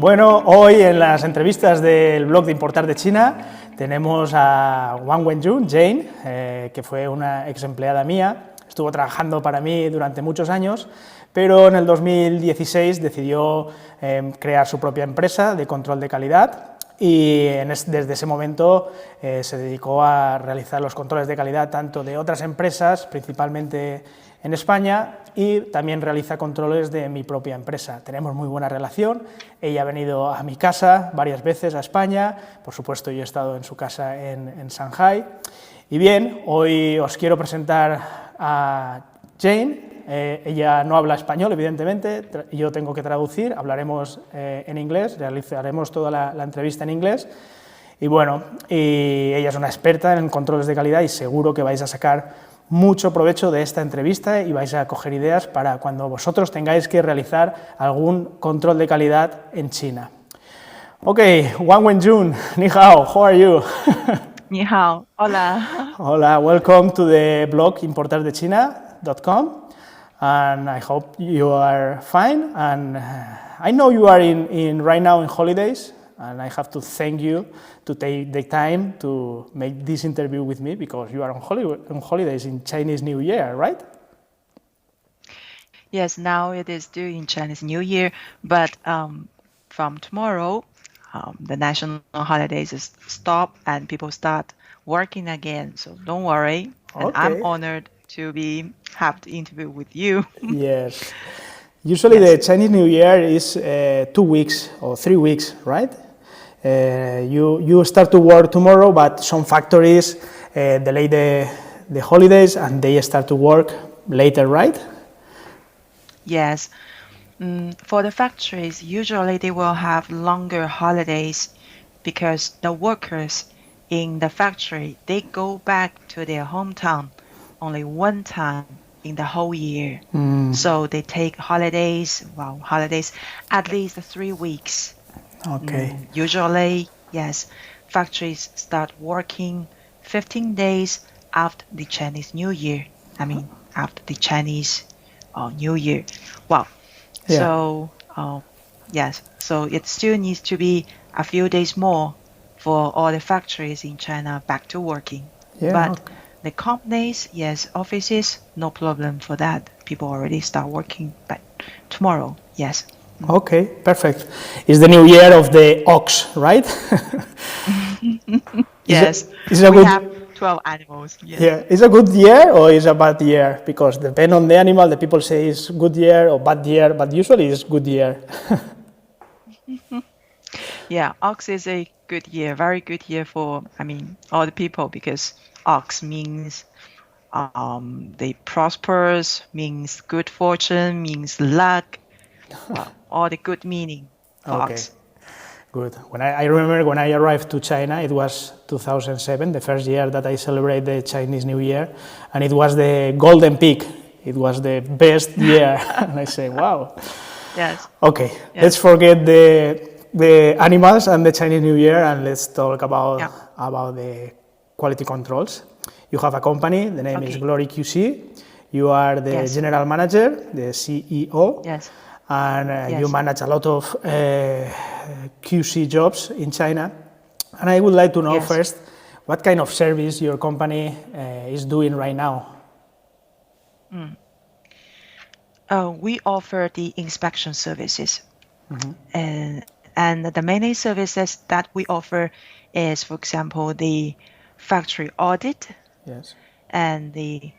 Bueno, hoy en las entrevistas del blog de Importar de China tenemos a Wang Wenjun, Jane, que fue una ex empleada mía, estuvo trabajando para mí durante muchos años, pero en el 2016 decidió crear su propia empresa de control de calidad y desde ese momento se dedicó a realizar los controles de calidad tanto de otras empresas, principalmente en España, y también realiza controles de mi propia empresa. Tenemos muy buena relación, ella ha venido a mi casa varias veces a España, por supuesto yo he estado en su casa en Shanghai. Y bien, hoy os quiero presentar a Jane. Ella no habla español, evidentemente, yo tengo que traducir, hablaremos en inglés, realizaremos toda la entrevista en inglés. Y bueno, ella es una experta en controles de calidad y seguro que vais a sacar mucho provecho de esta entrevista y vais a coger ideas para cuando vosotros tengáis que realizar algún control de calidad en China. Ok, Wang Wenjun, ni hao, how are you? Ni hao, hola. Hola, welcome to the blog importardechina.com. And I hope you are fine. And I know you are right now in holidays, and I have to thank you to take the time to make this interview with me because you are on holidays in Chinese New Year, right? Yes, now it is during Chinese New Year, but from tomorrow, the national holidays is stop and people start working again. So don't worry, and Okay. I'm honored to have the interview with you. Yes. Usually the Chinese New Year is 2 weeks or 3 weeks, right? You start to work tomorrow, but some factories delay the holidays and they start to work later, right? Yes. For the factories, usually they will have longer holidays because the workers in the factory, they go back to their hometown only one time in the whole year. So they take holidays at least 3 weeks. Okay. Usually, yes, factories start working 15 days after the Chinese New Year. After the Chinese New Year. Wow. Yeah. So, yes, so it still needs to be a few days more for all the factories in China back to working. Yeah, But okay. the companies, yes, offices, no problem for that. People already start working back tomorrow, yes. Okay, perfect. It's the new year of the ox, right? Yes, is it we good, have 12 animals. Yes. yeah, is a good year or is a bad year? Because depend on the animal, the people say it's good year or bad year, but usually it's good year. Yeah, ox is a good year, very good year for, all the people because ox means they prospers, means good fortune, means luck, all the good meaning for Okay, ox. good. I remember when I arrived to China, it was 2007, the first year that I celebrate the Chinese New Year, and it was the golden peak. It was the best year, and I say, wow. Yes. Okay, Yes. let's forget the animals and the Chinese New Year, and let's talk about the quality controls. You have a company, the name is Okay. GloryQC. You are the Yes. general manager, the CEO. Yes. And Yes. you manage a lot of QC jobs in China. And I would like to know Yes. first, what kind of service your company is doing right now? We offer the inspection services. And the main services that we offer is, for example, the factory audit. Yes. And the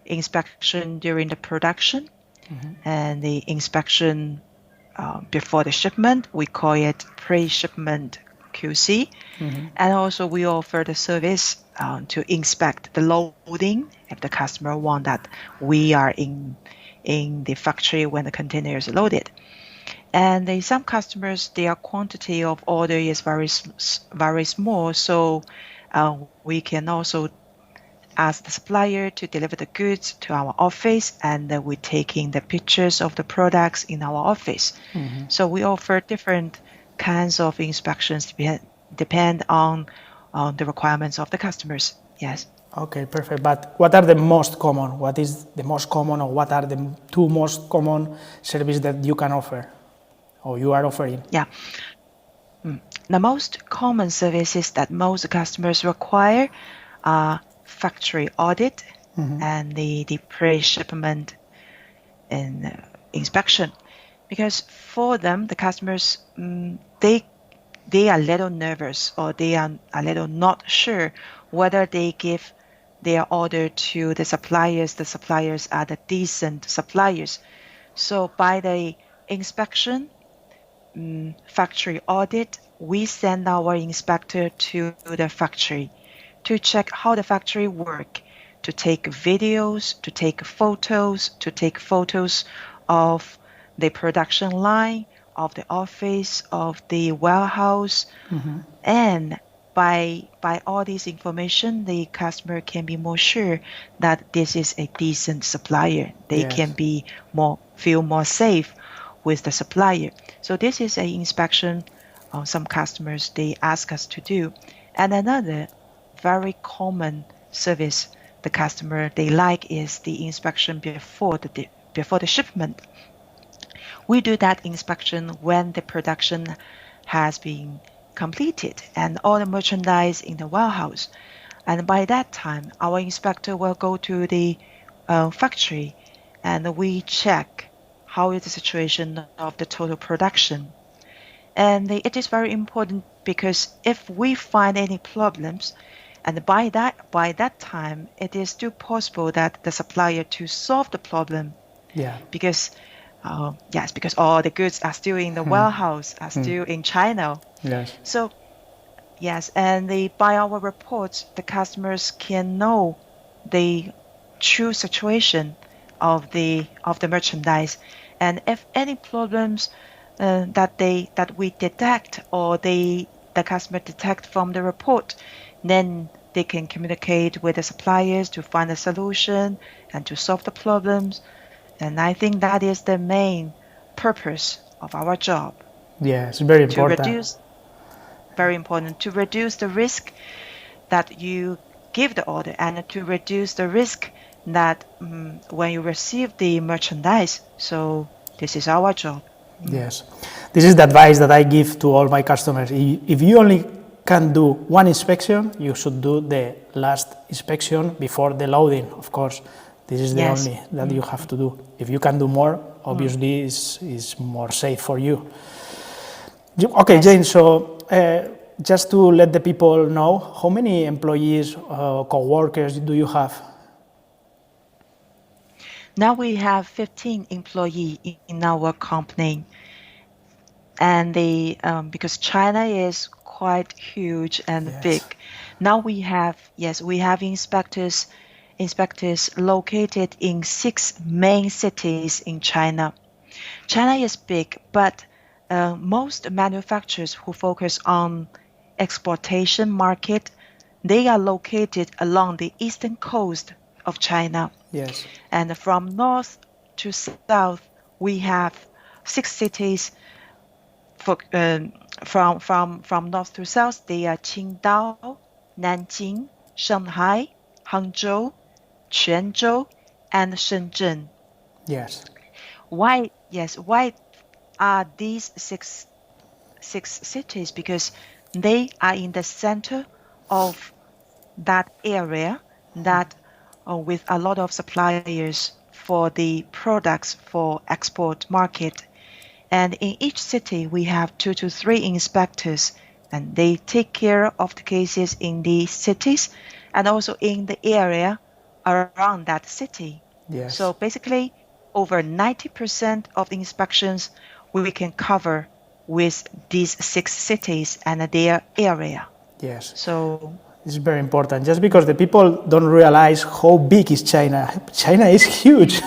inspection during the production, and the inspection before the shipment. We call it pre-shipment QC. And also we offer the service to inspect the loading if the customer want that we are in the factory when the container is loaded. And some customers, their quantity of order is very small, so we can also ask the supplier to deliver the goods to our office, and we're taking the pictures of the products in our office. So we offer different kinds of inspections depend on the requirements of the customers. Yes. Okay, perfect. But what are the most common? What is the most common, or what are the two most common services that you can offer? or you are offering? Yeah. The most common services that most customers require are factory audit and the pre-shipment and inspection. Because for them, the customers, they are a little nervous, or they are a little not sure whether they give their order to the suppliers are the decent suppliers. So by the inspection, factory audit, we send our inspector to the factory to check how the factory work, to take videos, to take photos of the production line, of the office, of the warehouse, and by all this information, the customer can be more sure that this is a decent supplier. They can be feel more safe with the supplier. So this is an inspection some customers they ask us to do. And another very common service the customer they like is the inspection before the shipment. We do that inspection when the production has been completed and all the merchandise in the warehouse. And by that time, our inspector will go to the factory and we check how is the situation of the total production. And it is very important because if we find any problems, and by that time, it is still possible that the supplier to solve the problem. Yeah. Because because all the goods are still in the warehouse, are still in China. Yes. So yes, and by our reports, the customers can know the true situation of the merchandise, and if any problems that we detect or the customer detect from the report, then they can communicate with the suppliers to find a solution and to solve the problems. And I think that is the main purpose of our job. Yes, very important. Very important to reduce the risk that you give the order and to reduce the risk that when you receive the merchandise. So this is our job. Yes, this is the advice that I give to all my customers. If you only can do one inspection, you should do the last inspection before the loading, of course. This is the only that you have to do. If you can do more, obviously is more safe for you. Okay, Jane, so just to let the people know, how many employees, co-workers do you have? Now we have 15 employees in our company, and because China is quite huge and big. Now we have inspectors located in 6 main cities in China. China is big, but most manufacturers who focus on exportation market, they are located along the eastern coast of China. Yes. And from north to south, we have 6 cities. From north to south, they are Qingdao, Nanjing, Shanghai, Hangzhou, Quanzhou, and Shenzhen. Yes. Why are these six cities? Because they are in the center of that area that with a lot of suppliers for the products for export market. And in each city, we have 2 to 3 inspectors, and they take care of the cases in the cities and also in the area around that city. Yes. So basically, over 90% of the inspections we can cover with these 6 cities and their area. Yes. So it's very important, just because the people don't realize how big is China. China is huge.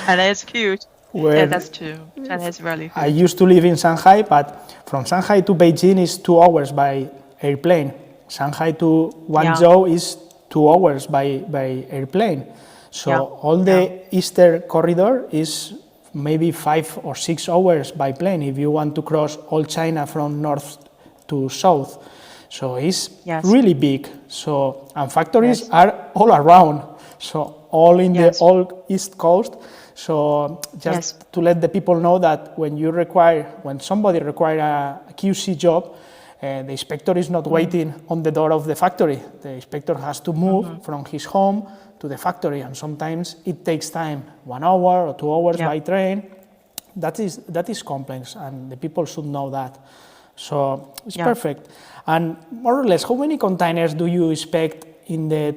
China is huge. Yeah, that's true. China is really huge. I used to live in Shanghai, but from Shanghai to Beijing is 2 hours by airplane. Shanghai to Guangzhou is 2 hours by airplane. So all the eastern corridor is maybe 5 or 6 hours by plane if you want to cross all China from north to south. So it's really big. So, and factories are all around. So all in Yes. the all East Coast. So just to let the people know that when somebody requires a QC job, the inspector is not waiting on the door of the factory. The inspector has to move from his home to the factory, and sometimes it takes time, 1 hour or 2 hours by train. That is complex, and the people should know that. So it's perfect. And more or less, how many containers do you expect in the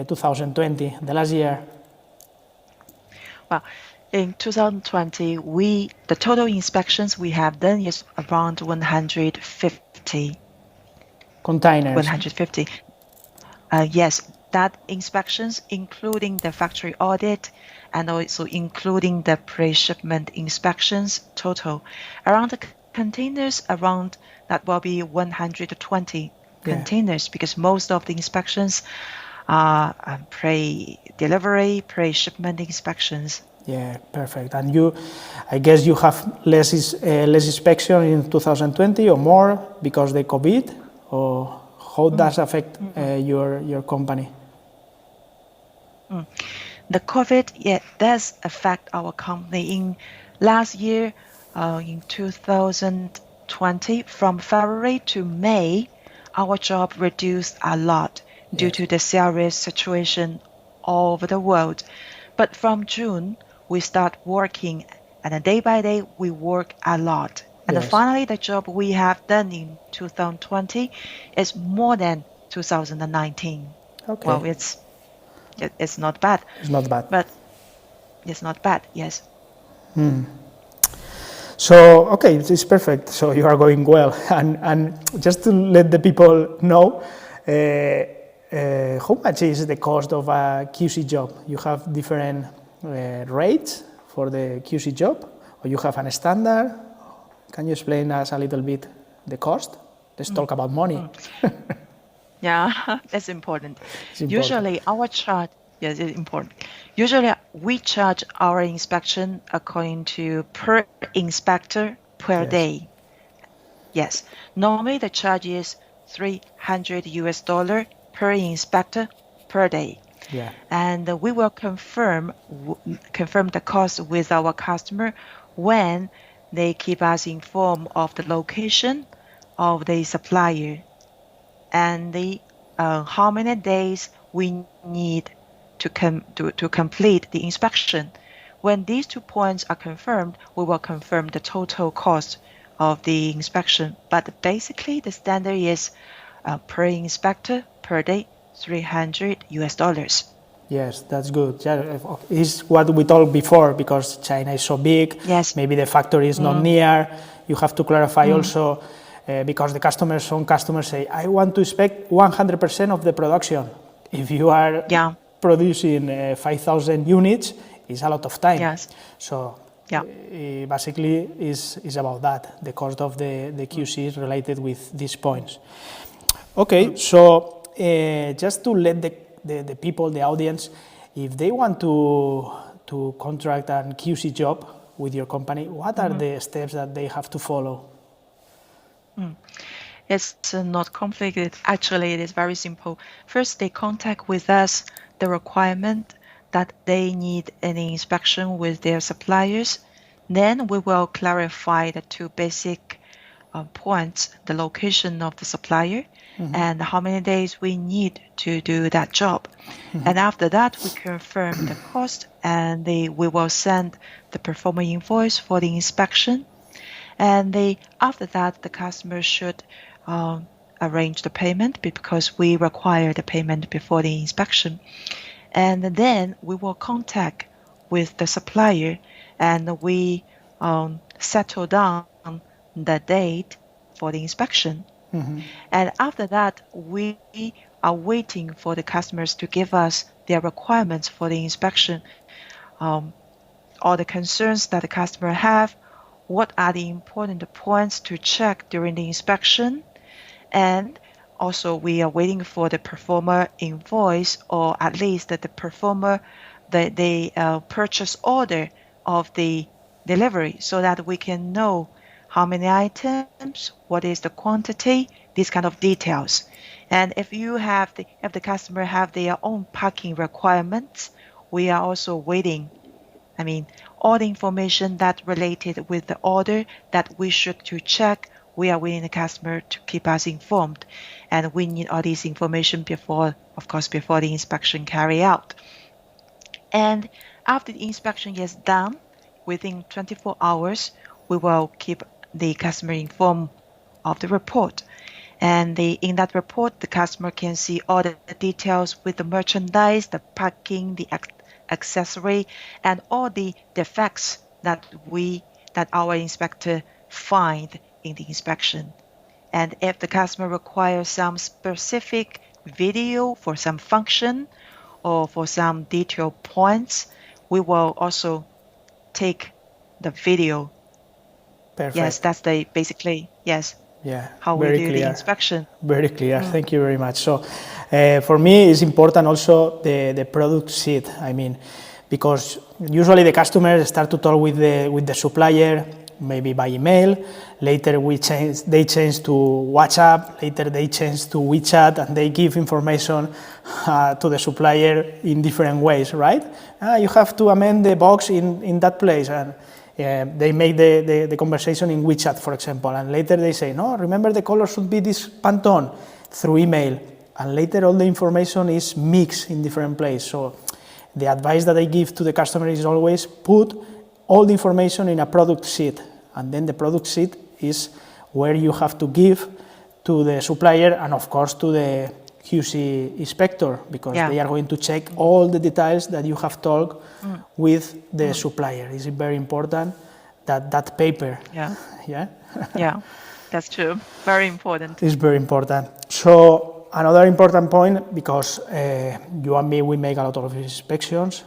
2020, the last year? Well, in 2020, the total inspections we have done is around 150 containers. 150. Yes, that inspections including the factory audit and also including the pre-shipment inspections total. Around the containers, around that will be 120 containers, because most of the inspections are pre-delivery, pre-shipment inspections. Yeah, perfect. And I guess you have less inspection in 2020 or more because of the COVID, or how does affect your company? The COVID, does affect our company. In last year, in 2020, from February to May, our job reduced a lot due to the serious situation all over the world. But from June, we start working, and day by day, we work a lot. And finally, the job we have done in 2020 is more than 2019. Okay. Well, it's not bad. It's not bad. But it's not bad, yes. So, okay, it's perfect. So you are going well. And just to let the people know, how much is the cost of a QC job? You have different rates for the QC job, or you have a standard? Can you explain us a little bit the cost? Let's talk about money. Yeah, that's important. Usually our charge, yes, it's important. Usually we charge our inspection according to per inspector per day. Yes, normally the charge is $300 per inspector per day. Yeah. And we will confirm the cost with our customer when they keep us informed of the location of the supplier and how many days we need to complete the inspection. When these 2 points are confirmed, we will confirm the total cost of the inspection. But basically, the standard is per inspector per day, $300. Yes, that's good. Yeah, it's what we talked before, because China is so big. Yes. Maybe the factory is not near. You have to clarify also, because some customers say, I want to inspect 100% of the production. If you are producing 5,000 units, it's a lot of time. Yes. So basically, is about that. The cost of the QC is related with these points. Okay, so just to let the people, the audience, if they want to contract a QC job with your company, what are the steps that they have to follow? It's not complicated. Actually, it is very simple. First, they contact with us the requirement that they need any inspection with their suppliers. Then we will clarify the 2 basic points, the location of the supplier and how many days we need to do that job. And after that, we confirm the cost, and we will send the performer invoice for the inspection. And after that, the customer should arrange the payment, because we require the payment before the inspection. And then we will contact with the supplier, and we settle down the date for the inspection. And after that, we are waiting for the customers to give us their requirements for the inspection, all the concerns that the customer have, what are the important points to check during the inspection, and also we are waiting for the performer invoice, or at least the performer, the purchase order of the delivery, so that we can know how many items, what is the quantity, these kind of details. And if the customer have their own parking requirements, we are also waiting. I mean, all the information that related with the order that we should to check, we are waiting the customer to keep us informed. And we need all this information before the inspection carry out. And after the inspection is done, within 24 hours, we will keep the customer informed of the report. And in that report, the customer can see all the details with the merchandise, the packing, the accessory, and all the defects that our inspector find in the inspection. And if the customer requires some specific video for some function or for some detail points, we will also take the video. Perfect. Yes, that's basically, yes. Yeah, how we do the inspection. Very clear. Thank you very much. So, for me, it's important also the product sheet. I mean, because usually the customers start to talk with the supplier, maybe by email. Later they change to WhatsApp. Later they change to WeChat, and they give information to the supplier in different ways, right? You have to amend the box in that place, and they make the conversation in WeChat, for example, and later they say, no, remember the color should be this Pantone, through email, and later all the information is mixed in different places. So the advice that I give to the customer is always put all the information in a product sheet, and then the product sheet is where you have to give to the supplier and of course to the QC inspector, because they are going to check all the details that you have talked with the supplier. It's very important that paper. Yeah, that's true. Very important. It's very important. So another important point, because you and me, we make a lot of inspections,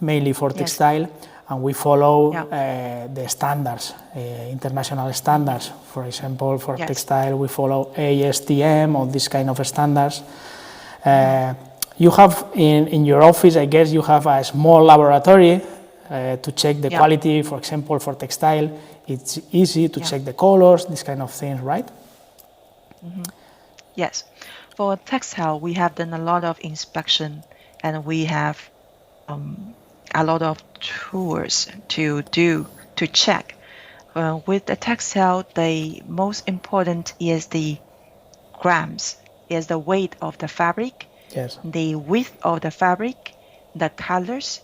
mainly for textile, and we follow the standards, international standards. For example, for textile, we follow ASTM or this kind of standards. You have in your office, I guess, you have a small laboratory to check the quality. For example, for textile, it's easy to check the colors, this kind of things, right? Yes. For textile, we have done a lot of inspection, and we have a lot of tools to check. With the textile, the most important is the grams, is the weight of the fabric, the width of the fabric, the colors.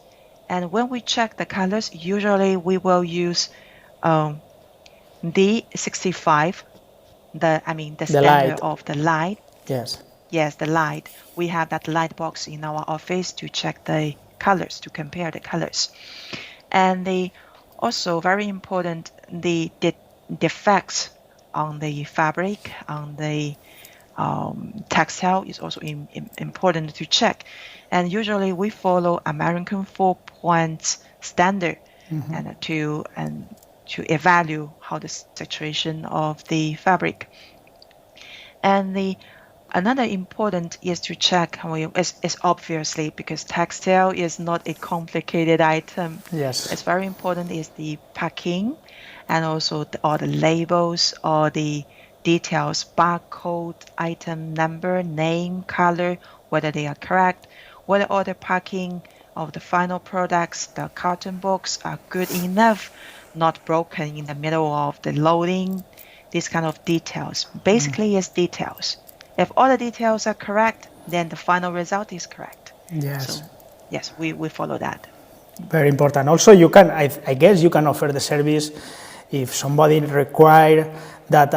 And when we check the colors, usually we will use D65, the standard light of the light. Yes, the light. We have that light box in our office to check the colors, to compare the colors. And also very important, the defects on the fabric, on the textile is also important to check. And usually we follow American 4-point standard and to evaluate how the situation of the fabric. And another important is to check, is obviously, because textile is not a complicated item. Yes. It's very important is the packing, and also all the labels, all the details, barcode, item number, name, color, whether they are correct, whether all the packing of the final products, the carton box are good enough, not broken in the middle of the loading, these kind of details. Basically, it's details. If all the details are correct, then the final result is correct. Yes. So, yes, we follow that. Very important. Also, you can, I guess you can offer the service if somebody require that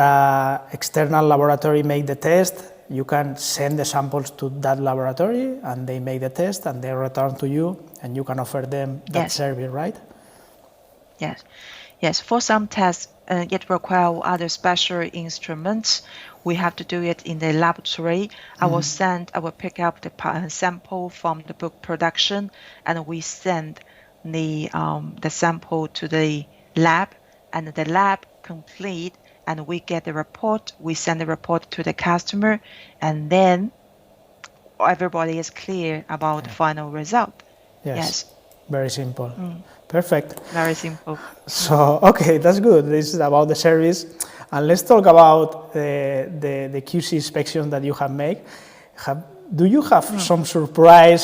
external laboratory make the test, you can send the samples to that laboratory and they make the test and they return to you and you can offer them that service, right? Yes. For some tests, it requires other special instruments. We have to do it in the laboratory. I will pick up the sample from the book production, and we send the sample to the lab, and the lab complete, and we get the report. We send the report to the customer, and then everybody is clear about the final result. Yes. Very simple. Perfect. Very simple. So, okay, that's good. This is about the service. And let's talk about the QC inspection that you have made. Do you have some surprise,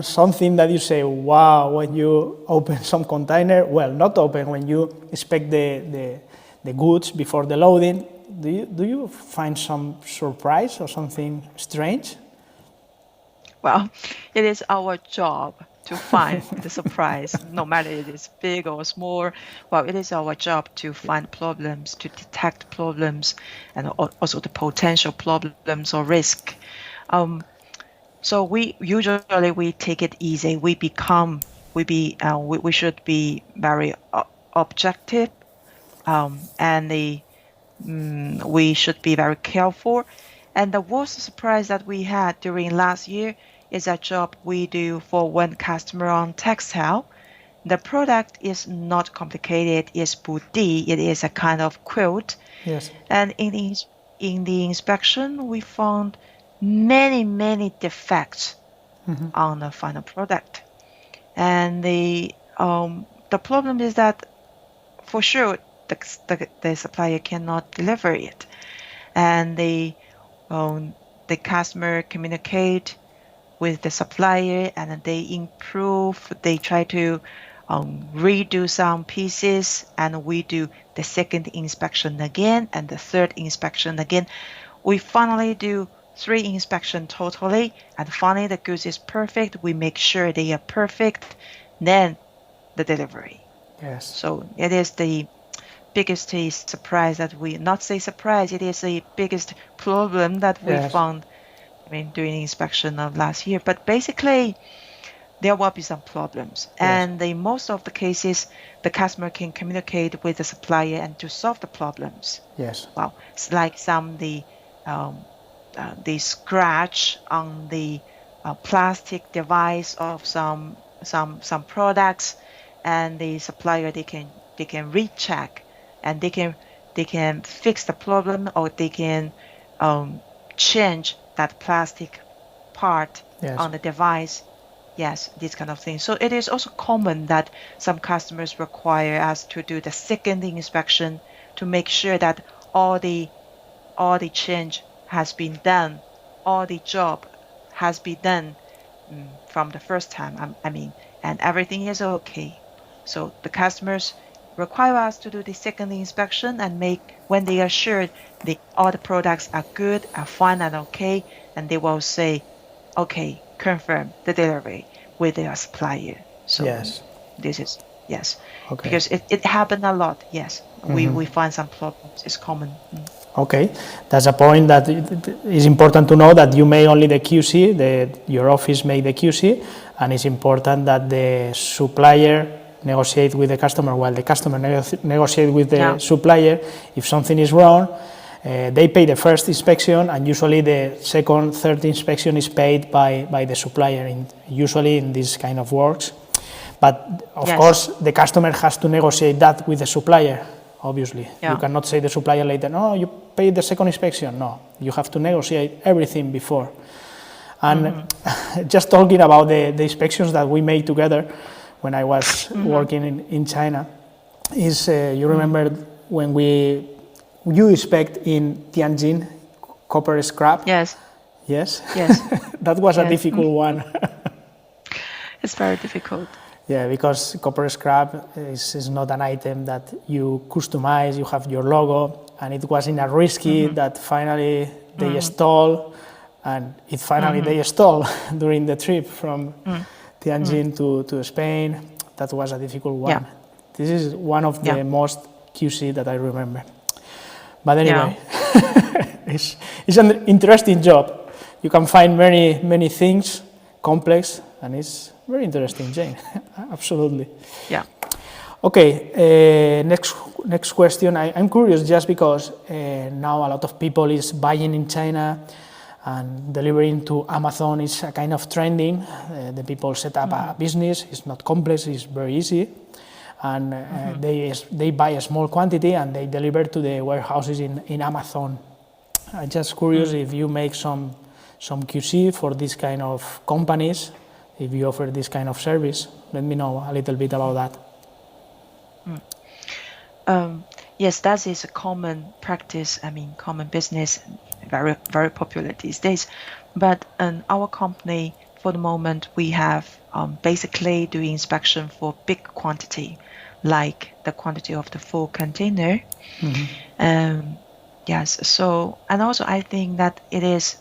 something that you say, wow, when you open some container? Well, not open, when you inspect the goods before the loading. Do you find some surprise or something strange? Well, it is our job to find the surprise, no matter it is big or small. Well, it is our job to find problems, to detect problems, and also the potential problems or risk. So we usually take it easy. We should be very objective, and we should be very careful. And the worst surprise that we had during last year is a job we do for one customer on textile. The product is not complicated. It's boutique. It is a kind of quilt. Yes. And in the inspection, we found many defects on the final product. And the problem is that for sure the supplier cannot deliver it, and the customer communicate with the supplier and they improve. They try to redo some pieces, and we do the second inspection again and the third inspection again. We finally do 3 inspections totally, and finally the goods is perfect. We make sure they are perfect, then the delivery. Yes. So it is the biggest surprise that we, not say surprise, it is the biggest problem that we found, during the inspection of last year. But basically, there will be some problems. Yes. And in most of the cases, the customer can communicate with the supplier and to solve the problems. Yes. Well, it's like the scratch on the plastic device of some products, and the supplier they can recheck, and they can fix the problem, or they can change that plastic part on the device. Yes, this kind of thing. So it is also common that some customers require us to do the second inspection to make sure that all the change has been done, all the job has been done from the first time. And everything is okay. So the customers require us to do the second inspection and when they are sure all the products are good, are fine and okay, and they will say, okay, confirm the delivery with their supplier. So this is, okay. Because it happened a lot, yes. We find some problems, it's common. Okay, that's a point that it is important to know, that you make only the QC, your office make the QC, and it's important that the supplier negotiate with the customer, while the customer negotiate with the supplier. If something is wrong, they pay the first inspection, and usually the second, third inspection is paid by the supplier, usually in this kind of works. But of course, the customer has to negotiate that with the supplier, obviously. You cannot say to the supplier later, no, you paid the second inspection. No, you have to negotiate everything before. And just talking about the inspections that we made together when I was working in China, is you remember when you inspect in Tianjin copper scrap? Yes. Yes? Yes. That was a difficult one. It's very difficult. Yeah, because copper scrap is not an item that you customize, you have your logo, and it was in a risky that finally they stole, and they stole during the trip from Tianjin to Spain. That was a difficult one. Yeah. This is one of the most QC that I remember. But anyway, it's an interesting job. You can find many things, complex, and it's very interesting, Jane. Absolutely. Yeah. Okay, next question. I'm curious just because now a lot of people is buying in China and delivering to Amazon is a kind of trending. The people set up a business. It's not complex. It's very easy, and they buy a small quantity and they deliver to the warehouses in Amazon. I'm just curious if you make some QC for this kind of companies if you offer this kind of service. Let me know a little bit about that. Yes, that is a common practice. Common business, very, very popular these days. But our company, for the moment, we have basically doing inspection for big quantity, like the quantity of the full container. Yes. So, and also I think that it is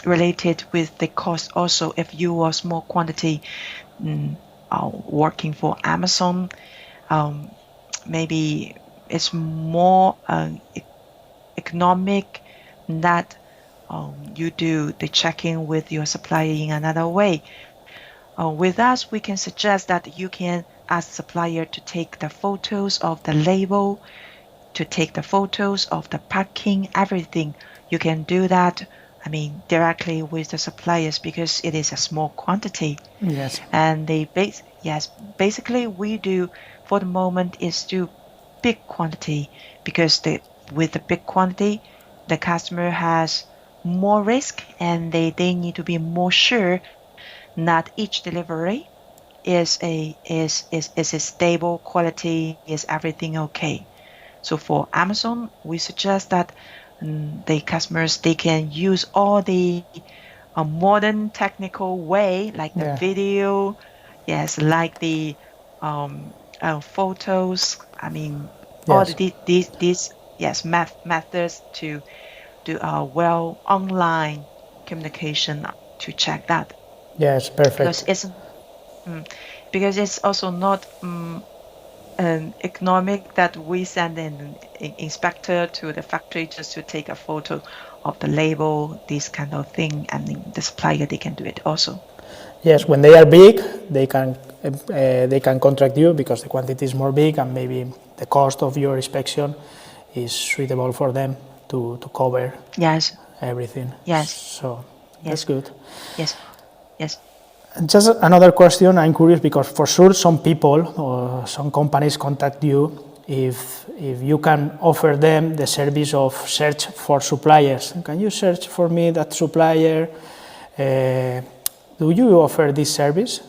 related with the cost also. If you are small quantity working for Amazon, maybe it's more economic that you do the checking with your supplier in another way. With us, we can suggest that you can ask supplier to take the photos of the label, to take the photos of the packing, everything. You can do that, directly with the suppliers because it is a small quantity. Yes. And basically we do for the moment is do big quantity because with the big quantity, the customer has more risk and they need to be more sure that each delivery is a stable quality, is everything okay. So for Amazon, we suggest that the customers, they can use all the modern technical way, like the video, like the photos. All these methods to do online communication to check that. Yes, perfect. Because it's also not economic that we send an inspector to the factory just to take a photo of the label, this kind of thing, and the supplier, they can do it also. Yes, when they are big, they can contract you because the quantity is more big and maybe the cost of your inspection is suitable for them to cover everything. Yes. So that's good. Yes. Just another question, I'm curious because for sure some people or some companies contact you if you can offer them the service of search for suppliers. Can you search for me that supplier? Do you offer this service?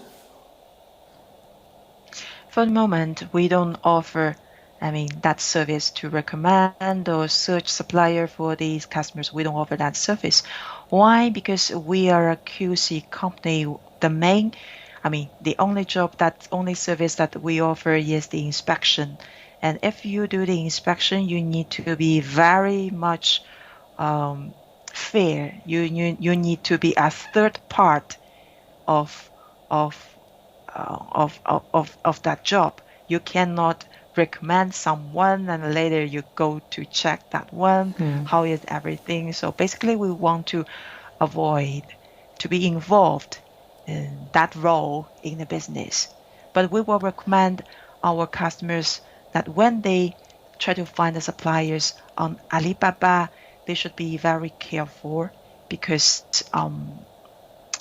For the moment, we don't offer that service to recommend or search supplier for these customers. We don't offer that service. Why? Because we are a QC company. The only service that we offer is the inspection. And if you do the inspection, you need to be very much fair. You need to be a third part of that job. You cannot recommend someone and later you go to check that one. How is everything? So basically we want to avoid to be involved in that role in the business. But we will recommend our customers that when they try to find the suppliers on Alibaba, they should be very careful because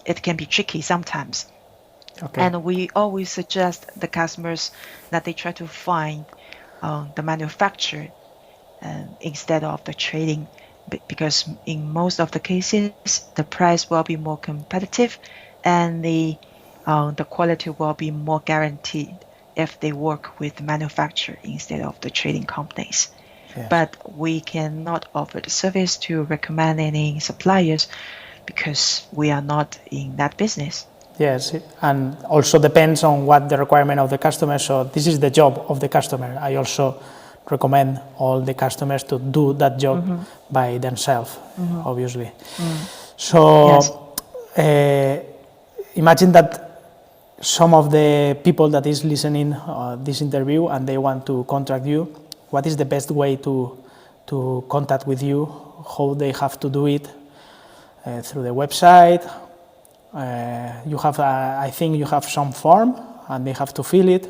it can be tricky sometimes. Okay. And we always suggest the customers that they try to find the manufacturer instead of the trading, because in most of the cases the price will be more competitive and the quality will be more guaranteed if they work with the manufacturer instead of the trading companies. Yes. But we cannot offer the service to recommend any suppliers because we are not in that business. Yes, and also depends on what the requirement of the customer. So this is the job of the customer. I also recommend all the customers to do that job by themselves, obviously. So imagine that some of the people that is listening this interview and they want to contract you. What is the best way to contact with you? How they have to do it? Through the website? You have, I think you have some form and they have to fill it.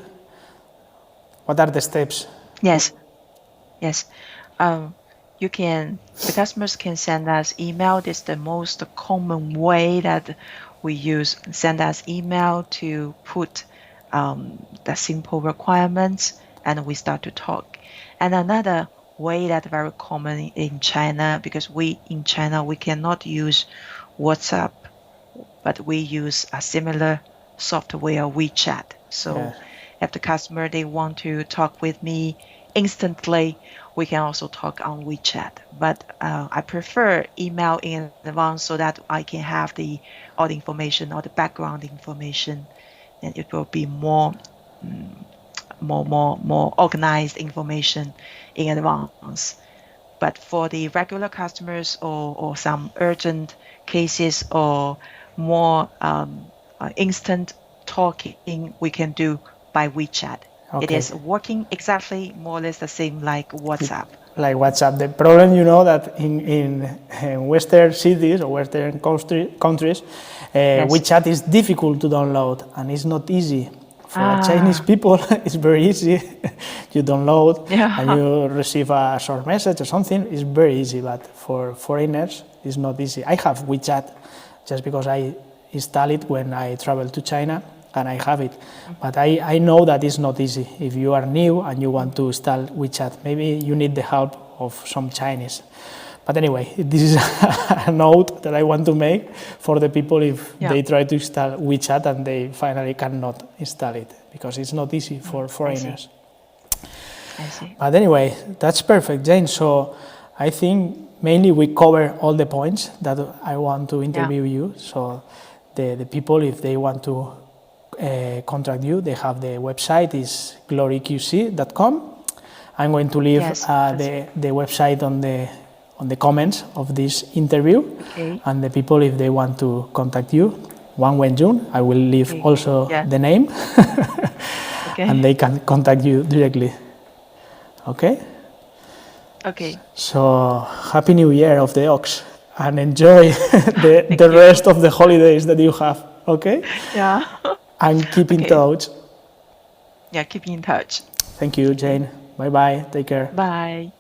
What are the steps? Yes. The customers can send us email. This is the most common way that we use. Send us email to put the simple requirements and we start to talk. And another way that's very common in China, because in China we cannot use WhatsApp but we use a similar software, WeChat. So if the customer, they want to talk with me instantly, we can also talk on WeChat. But I prefer email in advance so that I can have all the information, all the background information, and it will be more organized information in advance. But for the regular customers or some urgent cases or more instant talking, we can do by WeChat. Okay. It is working exactly more or less the same like WhatsApp. Like WhatsApp. The problem, that in Western cities or Western countries, WeChat is difficult to download and it's not easy. For Chinese people, it's very easy. You download and you receive a short message or something. It's very easy, but for foreigners, it's not easy. I have WeChat just because I install it when I travel to China, and I have it. But I know that it's not easy. If you are new and you want to install WeChat, maybe you need the help of some Chinese. But anyway, this is a note that I want to make for the people if they try to install WeChat and they finally cannot install it, because it's not easy for foreigners. I see. But anyway, that's perfect, Jane. So I think mainly we cover all the points that I want to interview you. So the people, if they want to contact you, they have the website is GloryQC.com. I'm going to leave the website on the comments of this interview, and the people, if they want to contact you, Wang Wenjun, I will leave also the name, and they can contact you directly. Okay? Okay. So happy New Year of the Ox, and enjoy the rest of the holidays that you have. Okay? Yeah. And keep in touch. Yeah, keep in touch. Thank you, Jane. Bye-bye. Take care. Bye.